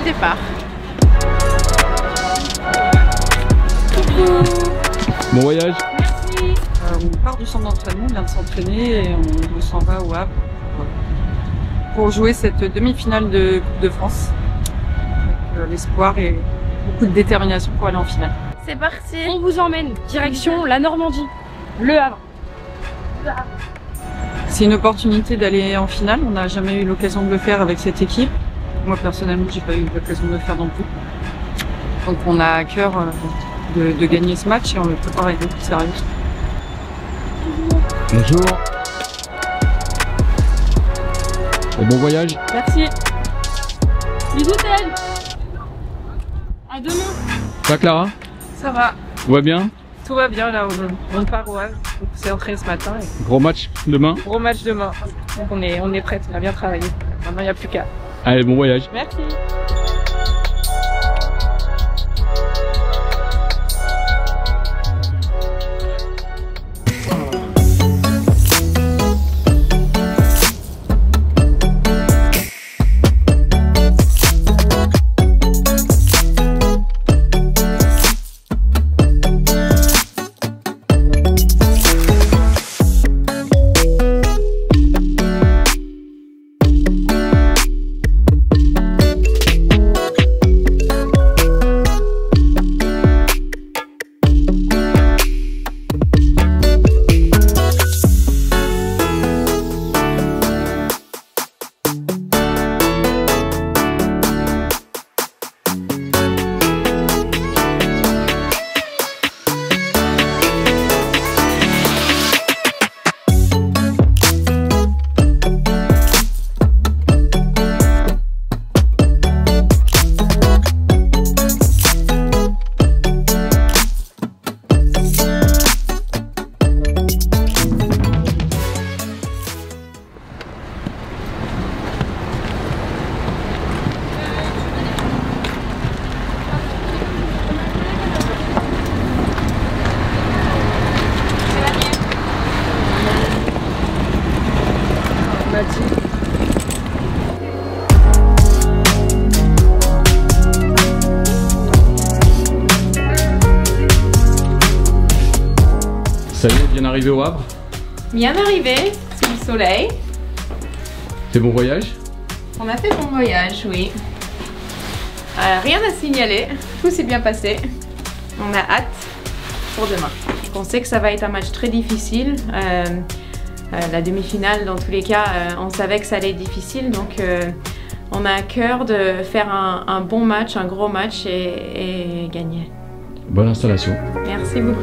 le départ. Bon voyage. Merci. On part du centre d'entraînement, on vient de s'entraîner et on s'en va au Havre pour jouer cette demi-finale de Coupe de France. Avec l'espoir et beaucoup de détermination pour aller en finale. C'est parti. On vous emmène direction la Normandie, Le Havre. C'est une opportunité d'aller en finale, on n'a jamais eu l'occasion de le faire avec cette équipe. Moi personnellement, j'ai pas eu l'occasion de le faire non plus. Donc on a à cœur de gagner ce match et on le prépare avec beaucoup de sérieux. Bonjour. Et bon voyage. Merci. Bisous Tel. À demain. Ça Clara? Ça va, Tout va bien? tout va bien là, on part au Havre. On s'est entraîné ce matin. Gros match demain? Gros match demain. Donc on est prêts, on a bien travaillé. Maintenant il n'y a plus qu'à. Allez, bon voyage. Merci. Ça y est, bien arrivé au Havre? Bien arrivé, sous le soleil. C'est bon voyage? On a fait bon voyage, oui. Rien à signaler, tout s'est bien passé. On a hâte pour demain. On sait que ça va être un match très difficile. La demi-finale, dans tous les cas, on savait que ça allait être difficile. Donc on a à cœur de faire un bon match, un gros match et gagner. Bonne installation. Merci beaucoup.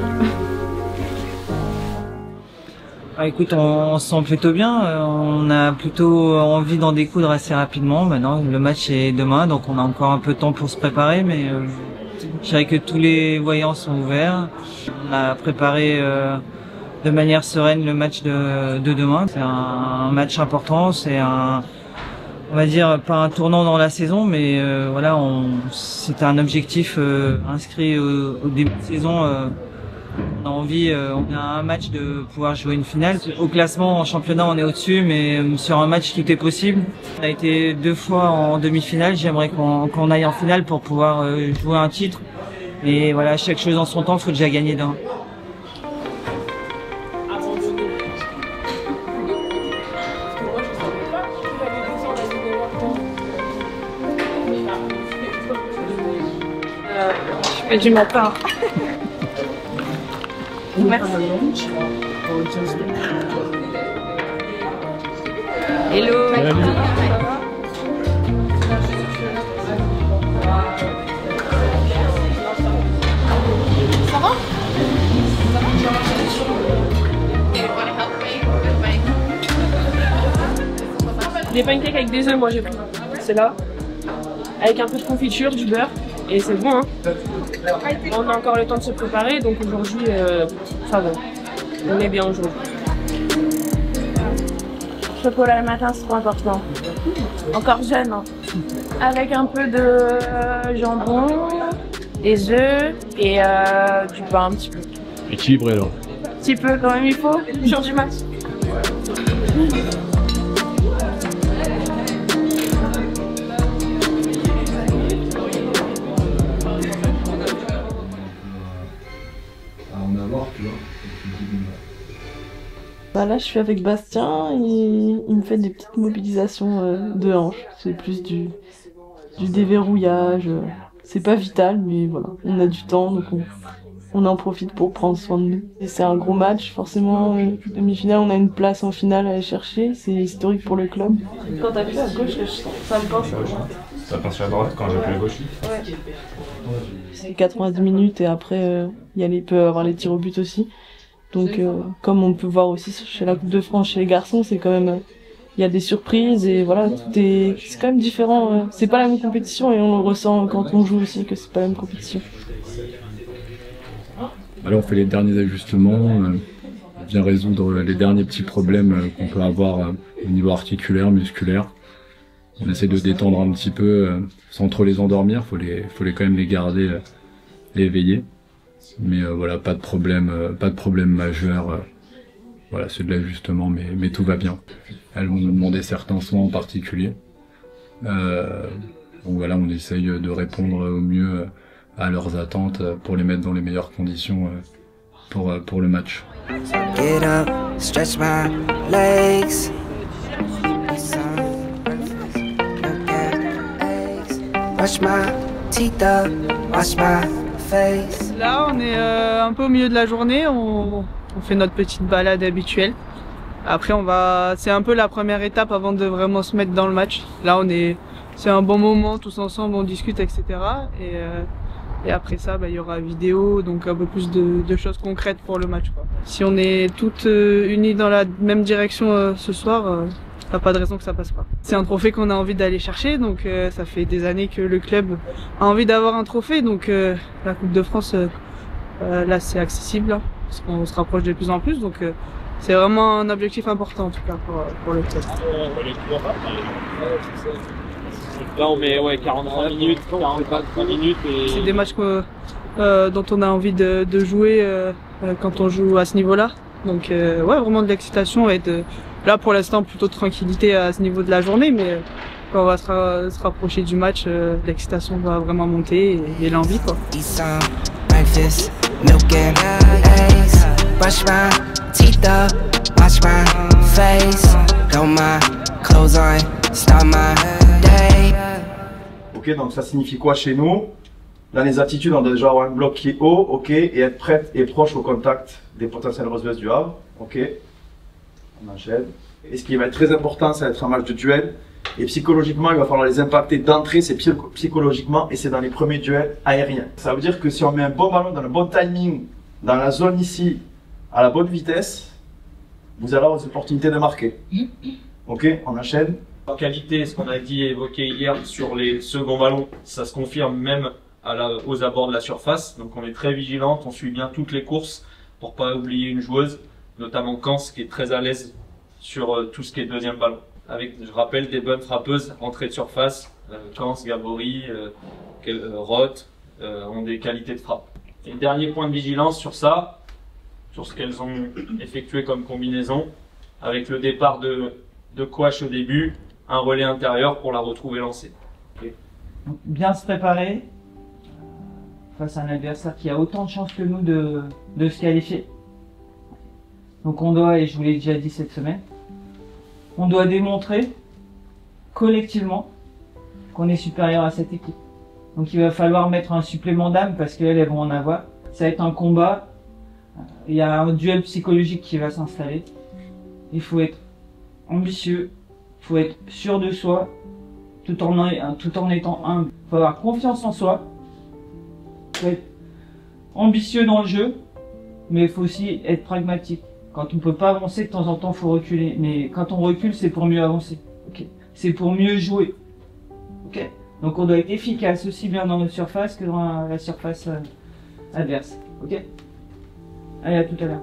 Ah, écoute, on se sent plutôt bien. On a plutôt envie d'en découdre assez rapidement. Maintenant, le match est demain, donc on a encore un peu de temps pour se préparer, mais je dirais que tous les voyants sont ouverts. On a préparé de manière sereine le match de demain. C'est un match important, c'est on va dire pas un tournant dans la saison, mais voilà, c'est un objectif inscrit au début de saison. On a envie, on a un match de pouvoir jouer une finale. Au classement, en championnat, on est au-dessus, mais sur un match, tout est possible. On a été 2 fois en demi-finale. J'aimerais qu'on aille en finale pour pouvoir jouer un titre. Et voilà, chaque chose en son temps, il faut déjà gagner d'un. Je fais du matin. Merci. Hello. Ça va? Des pancakes avec des œufs, moi j'ai pris. C'est là. Avec un peu de confiture, du beurre. Et c'est bon, hein. On a encore le temps de se préparer, donc aujourd'hui, ça va. On est bien aujourd'hui. Chocolat le matin, c'est trop important. Encore jeune, hein. Avec un peu de jambon, des œufs et du pain un petit peu. Équilibré alors. Un petit peu quand même il faut, le jour du match. Là, je suis avec Bastien et il me fait des petites mobilisations de hanches. C'est plus du déverrouillage. C'est pas vital, mais voilà, on a du temps, donc on en profite pour prendre soin de nous. Et c'est un gros match, forcément, demi-finale, on a une place en finale à aller chercher, c'est historique pour le club. Quand t'appuies à gauche, ça me penche à droite. Ça passe sur la droite quand j'appuie à gauche? Ouais. C'est 90 minutes et après, il peut y avoir les tirs au but aussi. Donc, comme on peut voir aussi chez la Coupe de France, chez les garçons, c'est quand même... Il y a des surprises et voilà, c'est quand même différent. C'est pas la même compétition et on le ressent quand on joue aussi que c'est pas la même compétition. Là, on fait les derniers ajustements, on vient résoudre les derniers petits problèmes qu'on peut avoir au niveau articulaire, musculaire. On essaie de détendre un petit peu sans trop les endormir, faut quand même les garder éveillés. Mais voilà, pas de problème majeur. Voilà, c'est de l'ajustement, mais tout va bien. Elles vont nous demander certains soins en particulier. Donc voilà, on essaye de répondre au mieux à leurs attentes pour les mettre dans les meilleures conditions pour le match. Get up, stretch my legs. Wash my teeth up, wash my face. Là, on est un peu au milieu de la journée. On fait notre petite balade habituelle. Après, c'est un peu la première étape avant de vraiment se mettre dans le match. Là, c'est un bon moment, tous ensemble, on discute, etc. Et après ça, il y aura vidéo, donc un peu plus de choses concrètes pour le match, quoi. Si on est toutes unies dans la même direction ce soir, y a pas de raison que ça passe pas. C'est un trophée qu'on a envie d'aller chercher, donc ça fait des années que le club a envie d'avoir un trophée, donc la Coupe de France, là, c'est accessible, là, parce qu'on se rapproche de plus en plus, donc c'est vraiment un objectif important en tout cas pour le club. Là on met 45 minutes, 45 minutes et... C'est des matchs dont on a envie de jouer quand on joue à ce niveau-là. Donc ouais, vraiment de l'excitation et là pour l'instant plutôt de tranquillité à ce niveau de la journée, mais quand on va se rapprocher du match, l'excitation va vraiment monter et l'envie, quoi. Brush my teeth up, wash my face, throw my clothes on, start my day. Ok, donc ça signifie quoi chez nous? Dans les attitudes, on doit déjà avoir un bloc qui est haut, ok, et être prête et proche au contact des potentielles receveuses du Havre, ok. On enchaîne. Et ce qui va être très important, ça va être un match de duel. Et psychologiquement, il va falloir les impacter d'entrée, c'est psychologiquement, et c'est dans les premiers duels aériens. Ça veut dire que si on met un bon ballon dans le bon timing, dans la zone ici, à la bonne vitesse, vous allez avoir des opportunités de marquer. Ok, on enchaîne. En qualité, ce qu'on a dit et évoqué hier sur les seconds ballons, ça se confirme même aux abords de la surface. Donc on est très vigilante, on suit bien toutes les courses pour pas oublier une joueuse, notamment Kans qui est très à l'aise sur tout ce qui est deuxième ballon. Avec, je rappelle, des bonnes frappeuses, entrée de surface, Kans, Gabory, Roth ont des qualités de frappe. Et dernier point de vigilance sur ça, sur ce qu'elles ont effectué comme combinaison, avec le départ de Kouache au début, un relais intérieur pour la retrouver lancée. Okay. Bien se préparer face à un adversaire qui a autant de chances que nous de se qualifier. Donc on doit, et je vous l'ai déjà dit cette semaine, on doit démontrer collectivement qu'on est supérieur à cette équipe. Donc il va falloir mettre un supplément d'âme parce qu'elles vont en avoir. Ça va être un combat. Il y a un duel psychologique qui va s'installer. Il faut être ambitieux, il faut être sûr de soi, tout en étant humble. Il faut avoir confiance en soi, il faut être ambitieux dans le jeu, mais il faut aussi être pragmatique. Quand on ne peut pas avancer, de temps en temps, il faut reculer. Mais quand on recule, c'est pour mieux avancer. Okay. C'est pour mieux jouer. Okay. Donc on doit être efficace aussi bien dans notre surface que dans la surface adverse. Ok. Allez, à tout à l'heure.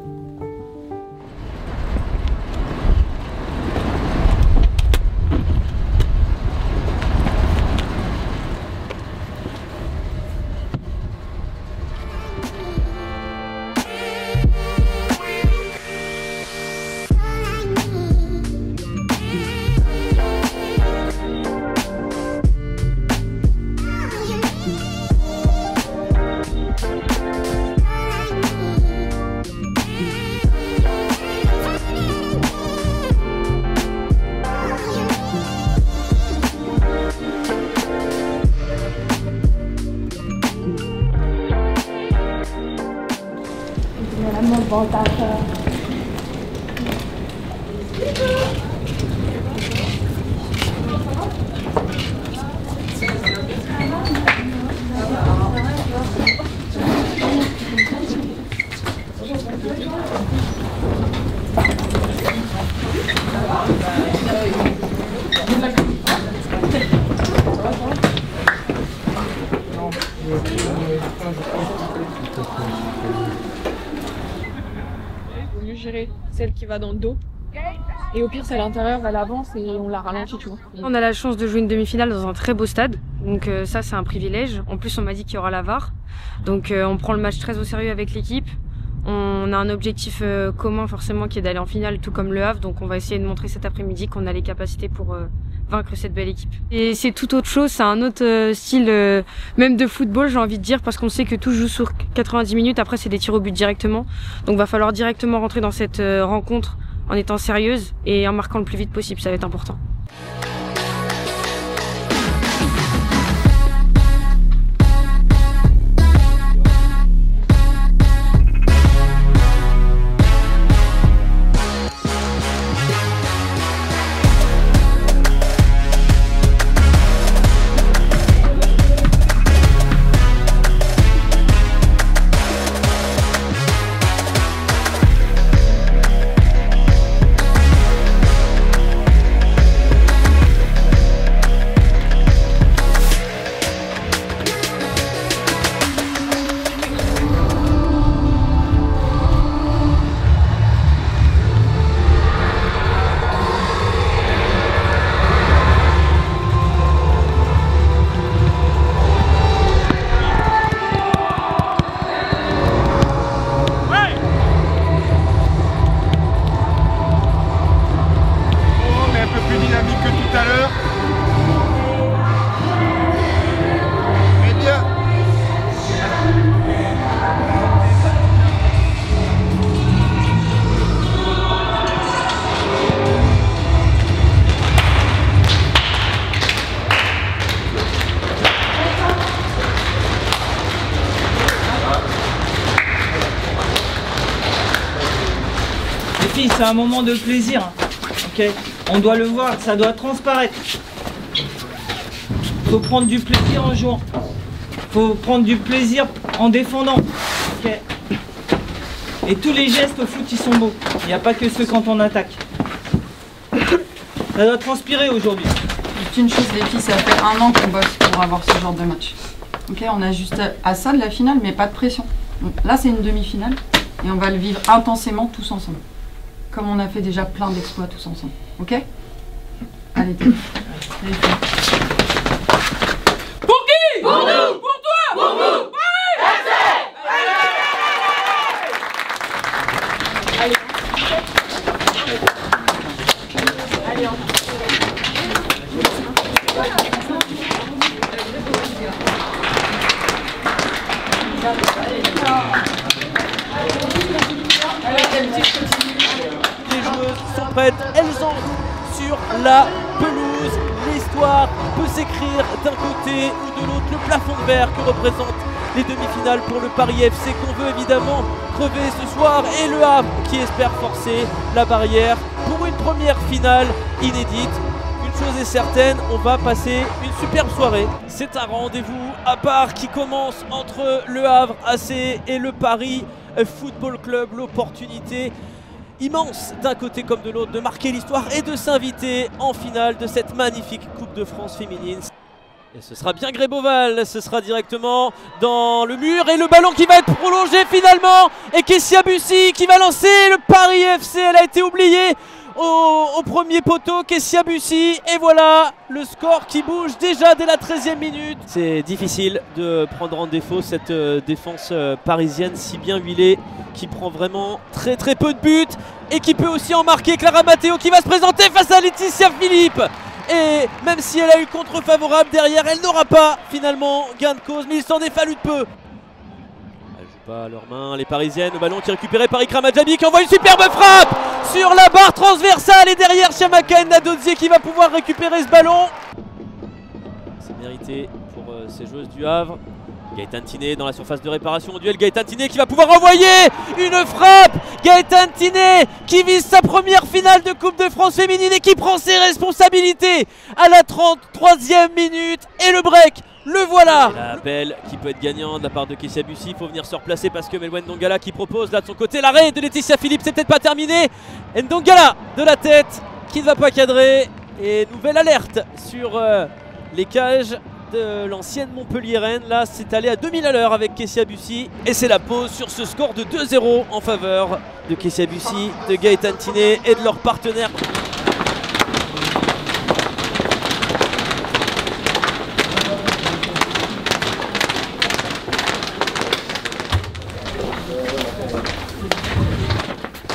qui va dans le dos. Et au pire, c'est à l'intérieur, elle avance et on la ralentit, tu vois. On a la chance de jouer une demi-finale dans un très beau stade, donc ça c'est un privilège. En plus on m'a dit qu'il y aura la VAR, donc on prend le match très au sérieux avec l'équipe. On a un objectif commun forcément qui est d'aller en finale, tout comme Le Havre, donc on va essayer de montrer cet après-midi qu'on a les capacités pour vaincre cette belle équipe. Et c'est tout autre chose, c'est un autre style même de football, j'ai envie de dire, parce qu'on sait que tout joue sur 90 minutes, après c'est des tirs au but directement, donc va falloir directement rentrer dans cette rencontre en étant sérieuse et en marquant le plus vite possible, ça va être important. C'est un moment de plaisir, ok. On doit le voir, ça doit transparaître. Faut prendre du plaisir en jouant. Faut prendre du plaisir en défendant, ok. Et tous les gestes au foot ils sont beaux. Il n'y a pas que ceux quand on attaque. Ça doit transpirer aujourd'hui. Juste une chose les filles, ça fait 1 an qu'on bosse pour avoir ce genre de match. Ok, on a juste à ça de la finale, mais pas de pression. Donc, là c'est une demi-finale et on va le vivre intensément tous ensemble. Comme on a fait déjà plein d'exploits tous ensemble. Ok? Allez, t'es. Pour qui? Pour nous! Pour toi! Pour vous! Allez. Allez, Les joueuses sont prêtes, elles entrent sur la pelouse. L'histoire peut s'écrire d'un côté ou de l'autre. Le plafond de verre que représentent les demi-finales pour le Paris FC qu'on veut évidemment crever ce soir, et le Havre qui espère forcer la barrière pour une première finale inédite. Une chose est certaine, on va passer une superbe soirée. C'est un rendez-vous à part qui commence entre le Havre AC et le Paris Football Club. L'opportunité immense d'un côté comme de l'autre de marquer l'histoire et de s'inviter en finale de cette magnifique Coupe de France féminine. Et ce sera bien Gréboval, ce sera directement dans le mur et le ballon qui va être prolongé finalement, et Kessia Bussy qui va lancer le Paris FC. Elle a été oubliée au premier poteau, Kessia Bussy, et voilà le score qui bouge déjà dès la 13e minute. C'est difficile de prendre en défaut cette défense parisienne si bien huilée, qui prend vraiment très peu de buts et qui peut aussi en marquer. Clara Matteo qui va se présenter face à Laetitia Philippe, et même si elle a eu contre favorable derrière, elle n'aura pas finalement gain de cause, mais il s'en est fallu de peu. Elles jouent pas à leurs mains, les parisiennes. Le ballon qui est récupéré par Ikram Adjabi qui envoie une superbe frappe sur la barre transversale, et derrière Chiamaka Nnadozie qui va pouvoir récupérer ce ballon. C'est mérité pour ces joueuses du Havre. Gaëtan Tiné dans la surface de réparation au duel. Gaëtan Tiné qui va pouvoir envoyer une frappe. Gaëtan Tiné qui vise sa première finale de Coupe de France féminine et qui prend ses responsabilités à la 33e minute. Et le break, le voilà. Et la belle qui peut être gagnante de la part de Kessia Bussy. Il faut venir se replacer parce que Melwen Ndongala qui propose là de son côté l'arrêt de Laetitia Philippe. C'est peut-être pas terminé. Et Ndongala de la tête qui ne va pas cadrer. Et nouvelle alerte sur les cages de l'ancienne Montpelliéraine. Là c'est allé à 2000 à l'heure avec Kessia Bussy, et c'est la pause sur ce score de 2-0 en faveur de Kessia Bussy, de Gaëtan Tinet et de leurs partenaires.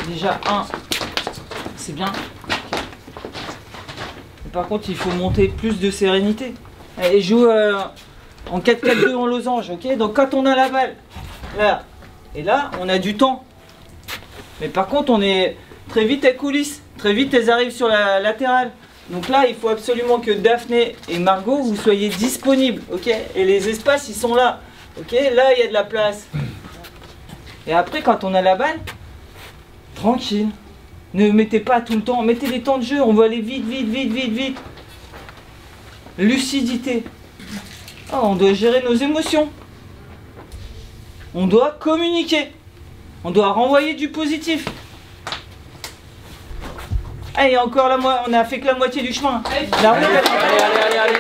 Déjà, c'est bien. Par contre, il faut monter plus de sérénité. Et joue en 4-4-2 en losange, ok? Donc quand on a la balle, là, et là, on a du temps. Mais par contre, on est très vite à coulisses. Très vite, elles arrivent sur la latérale. Donc là, il faut absolument que Daphné et Margot, vous soyez disponibles, ok? Et les espaces, ils sont là, ok? Là, il y a de la place. Et après, quand on a la balle, tranquille. Ne mettez pas tout le temps, mettez des temps de jeu, on veut aller vite, vite, vite, vite, vite. Lucidité. Oh, on doit gérer nos émotions. On doit communiquer. On doit renvoyer du positif. Allez, encore on a fait que la moitié du chemin. Allez, allez.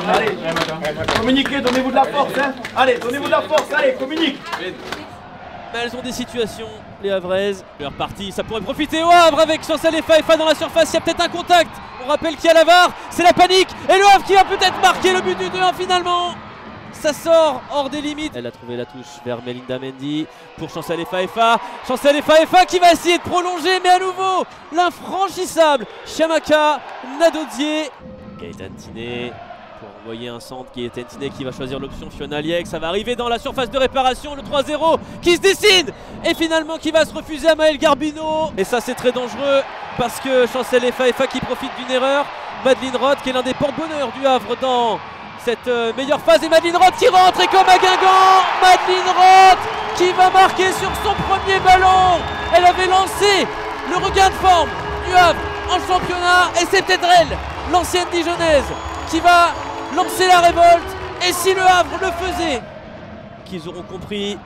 Allez, communiquez, donnez-vous de la force, hein. Allez, donnez-vous de la force, allez, communique. Mais elles ont des situations, les Havraises. Leur partie, ça pourrait profiter au Havre avec Chancel et Faifa dans la surface. Il y a peut-être un contact. On rappelle qu'il y a la VAR, c'est la panique. Et le Havre qui va peut-être marquer le but du 2-1 finalement. Ça sort hors des limites. Elle a trouvé la touche vers Melinda Mendy pour Chancel et Faifa. Chancel et Faifa qui va essayer de prolonger, mais à nouveau l'infranchissable Chamaka Nadodier. Gaëtan Tinet pour envoyer un centre. Gaëtan Tinet qui va choisir l'option Fiona Liek. Ça va arriver dans la surface de réparation. Le 3-0 qui se dessine et finalement qui va se refuser à Maël Garbino. Et ça c'est très dangereux parce que Chancel et Faifa qui profite d'une erreur. Madeline Roth qui est l'un des porte-bonheur du Havre dans cette meilleure phase. Et Madeline Roth qui rentre et comme à Guingamp, Madeline Roth qui va marquer sur son premier ballon. Elle avait lancé le regain de forme du Havre en championnat et c'est peut-être elle, l'ancienne Dijonnaise, qui va lancer la révolte. Et si le Havre le faisait, qu'ils auront compris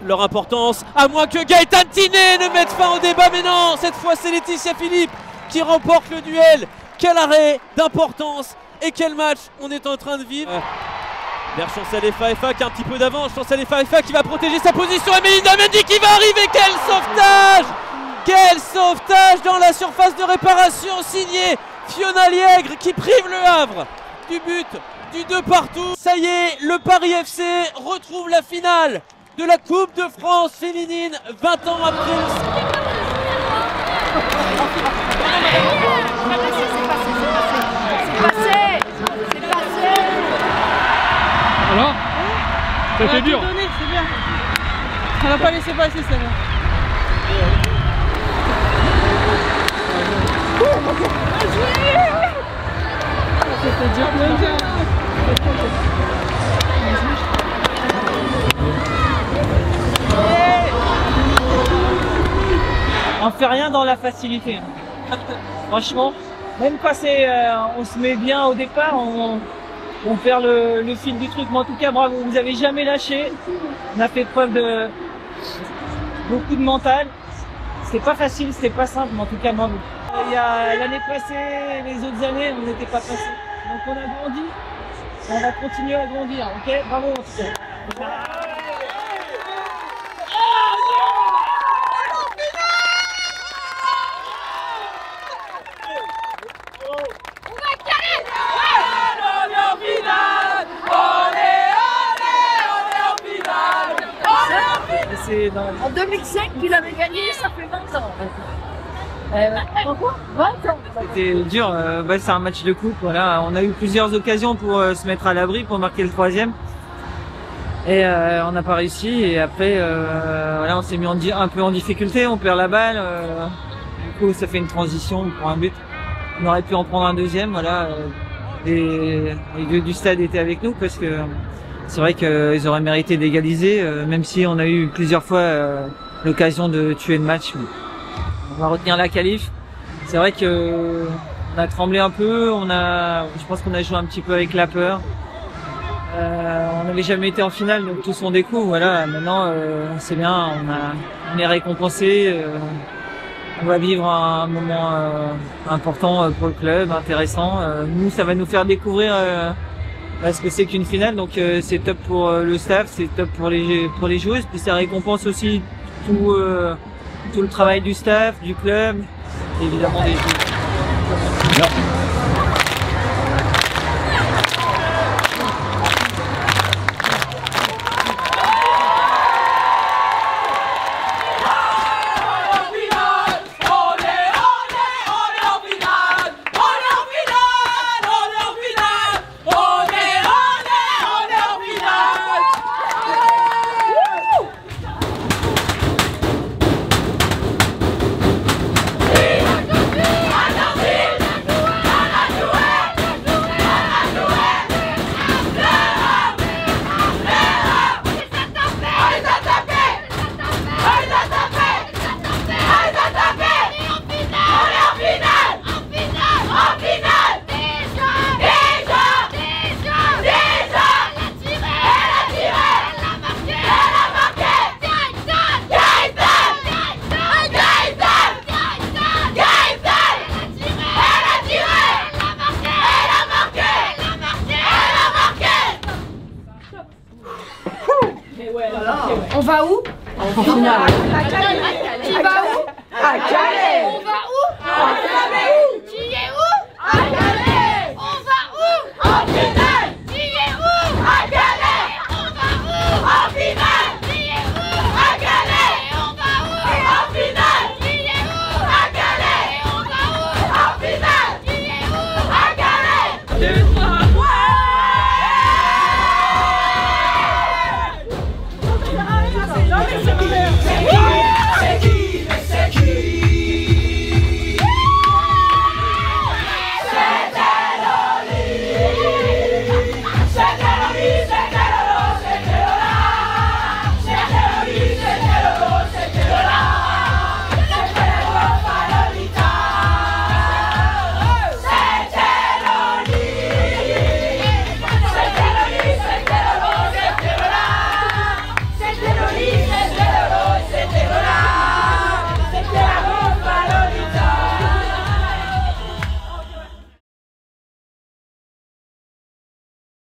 leur importance, à moins que Gaëtan Tinet ne mette fin au débat. Mais non, cette fois c'est Laetitia Philippe qui remporte le duel. Quel arrêt d'importance et quel match on est en train de vivre. Vers Chancel et Faifa qui a un petit peu d'avance. Chancel et Faifa qui va protéger sa position et Melinda Mendy qui va arriver. Quel sauvetage! Quel sauvetage dans la surface de réparation signé Fiona Liègre qui prive le Havre du but du 2 partout. Ça y est, le Paris FC retrouve la finale de la Coupe de France féminine 20 ans après. C'est passé. Alors c'était dur. C'est bien. On n'a pas laissé passer celle-là. C'était dur. On fait rien dans la facilité. Franchement, même quand on se met bien au départ, on perd le fil du truc. Mais en tout cas, bravo, vous avez jamais lâché. On a fait preuve de beaucoup de mental. C'était pas facile, c'était pas simple, mais en tout cas, bravo. Il y a l'année passée, les autres années, on n'était pas passé. Donc on a grandi, on va continuer à grandir, ok? Bravo en tout cas. En 2005, il avait gagné, ça fait 20 ans. Pourquoi 20 ans. C'était dur, c'est un match de coupe. Voilà. On a eu plusieurs occasions pour se mettre à l'abri, pour marquer le 3e. Et on n'a pas réussi. Et après, voilà, on s'est mis un peu en difficulté, on perd la balle. Du coup, ça fait une transition pour un but. On aurait pu en prendre un deuxième. Voilà. Les deux du stade étaient avec nous parce que c'est vrai qu'ils auraient mérité d'égaliser, même si on a eu plusieurs fois l'occasion de tuer le match. On va retenir la qualif. C'est vrai que on a tremblé un peu, je pense qu'on a joué un petit peu avec la peur. On n'avait jamais été en finale, donc tous on découvre. Voilà, maintenant c'est bien, on est récompensé. On va vivre un moment important pour le club, intéressant. Nous, ça va nous faire découvrir ce que c'est qu'une finale, donc c'est top pour le staff, c'est top pour les joueuses, puis ça récompense aussi tout le travail du staff, du club, et évidemment des joueurs. On va où? En finale. Tu vas où? À Calais. On va où?